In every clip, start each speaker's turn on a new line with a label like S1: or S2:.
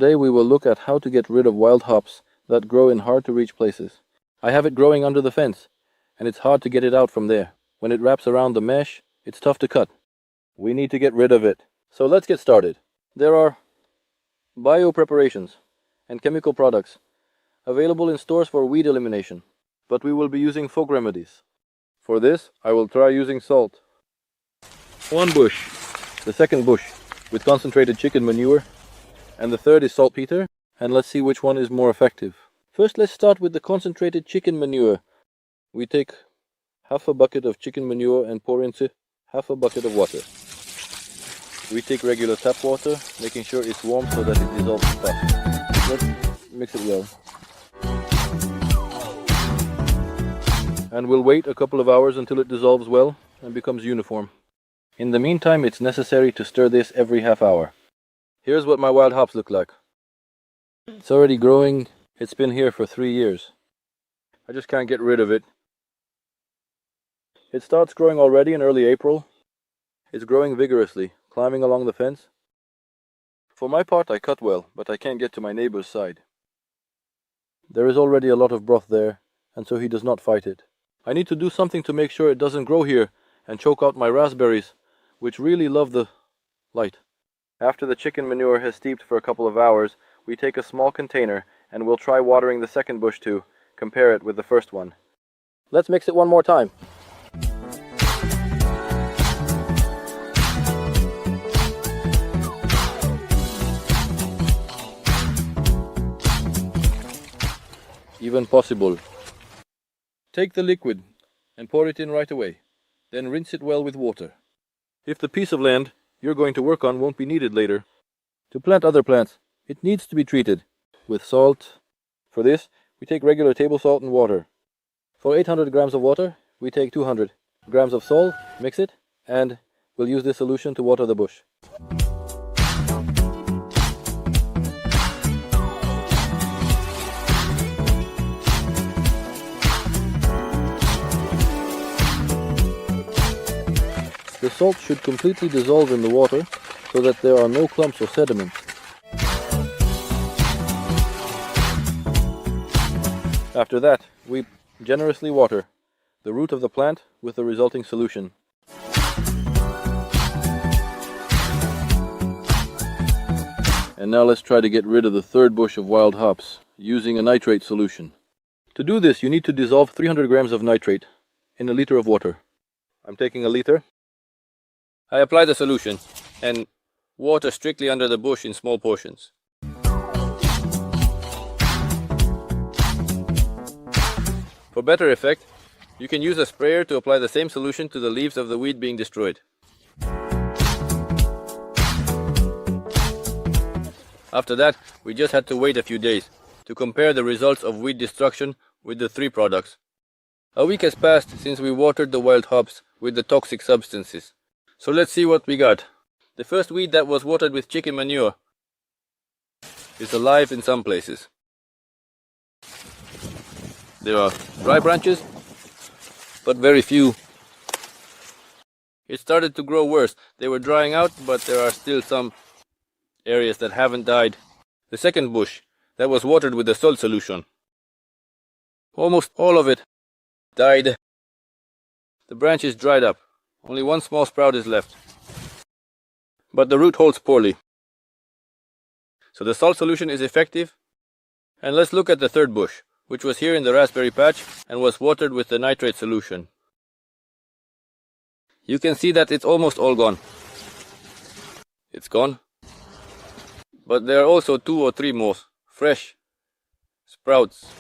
S1: Today we will look at how to get rid of wild hops that grow in hard to reach places. I have it growing under the fence, and it's hard to get it out from there. When it wraps around the mesh, it's tough to cut. We need to get rid of it. So let's get started. There are bio preparations and chemical products available in stores for weed elimination, but we will be using folk remedies. For this, I will try using salt. One bush, the second bush with concentrated chicken manure, and the third is saltpeter, and let's see which one is more effective. First, let's start with the concentrated chicken manure. We take half a bucket of chicken manure and pour into half a bucket of water. We take regular tap water, making sure it's warm so that it dissolves fast. Let's mix it well. And we'll wait a couple of hours until it dissolves well and becomes uniform. In the meantime, it's necessary to stir this every half hour. Here's what my wild hops look like. It's already growing. It's been here for 3 years. I just can't get rid of it. It starts growing already in early April. It's growing vigorously, climbing along the fence. For my part, I cut well, but I can't get to my neighbor's side. There is already a lot of broth there, and so he does not fight it. I need to do something to make sure it doesn't grow here and choke out my raspberries, which really love the light. After the chicken manure has steeped for a couple of hours, we take a small container and we'll try watering the second bush to compare it with the first one. Let's mix it one more time. Even possible. Take the liquid and pour it in right away. Then rinse it well with water. If the piece of land you're going to work on won't be needed later, to plant other plants, it needs to be treated with salt. For this, we take regular table salt and water. For 800 grams of water, we take 200 grams of salt, mix it, and we'll use this solution to water the bush. The salt should completely dissolve in the water so that there are no clumps or sediments. After that, we generously water the root of the plant with the resulting solution. And now let's try to get rid of the third bush of wild hops using a nitrate solution. To do this, you need to dissolve 300 grams of nitrate in a liter of water. I'm taking a liter. I apply the solution and water strictly under the bush in small portions. For better effect, you can use a sprayer to apply the same solution to the leaves of the weed being destroyed. After that, we just had to wait a few days to compare the results of weed destruction with the 3 products. A week has passed since we watered the wild hops with the toxic substances. So let's see what we got. The first weed that was watered with chicken manure is alive in some places. There are dry branches, but very few. It started to grow worse. They were drying out, but there are still some areas that haven't died. The second bush that was watered with the salt solution, almost all of it died. The branches dried up. Only one small sprout is left, but the root holds poorly. So the salt solution is effective. And let's look at the third bush, which was here in the raspberry patch and was watered with the nitrate solution. You can see that it's almost all gone. It's gone. But there are also 2 or 3 more fresh sprouts.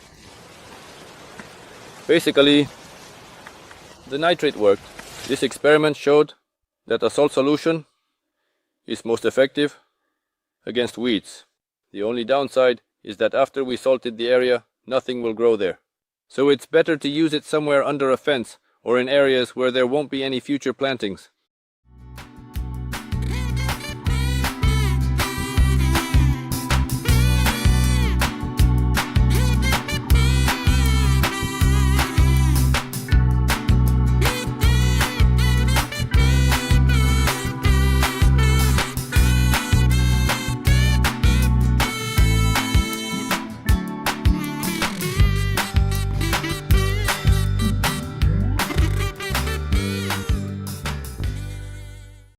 S1: Basically, the nitrate worked. This experiment showed that a salt solution is most effective against weeds. The only downside is that after we salted the area, nothing will grow there. So it's better to use it somewhere under a fence or in areas where there won't be any future plantings.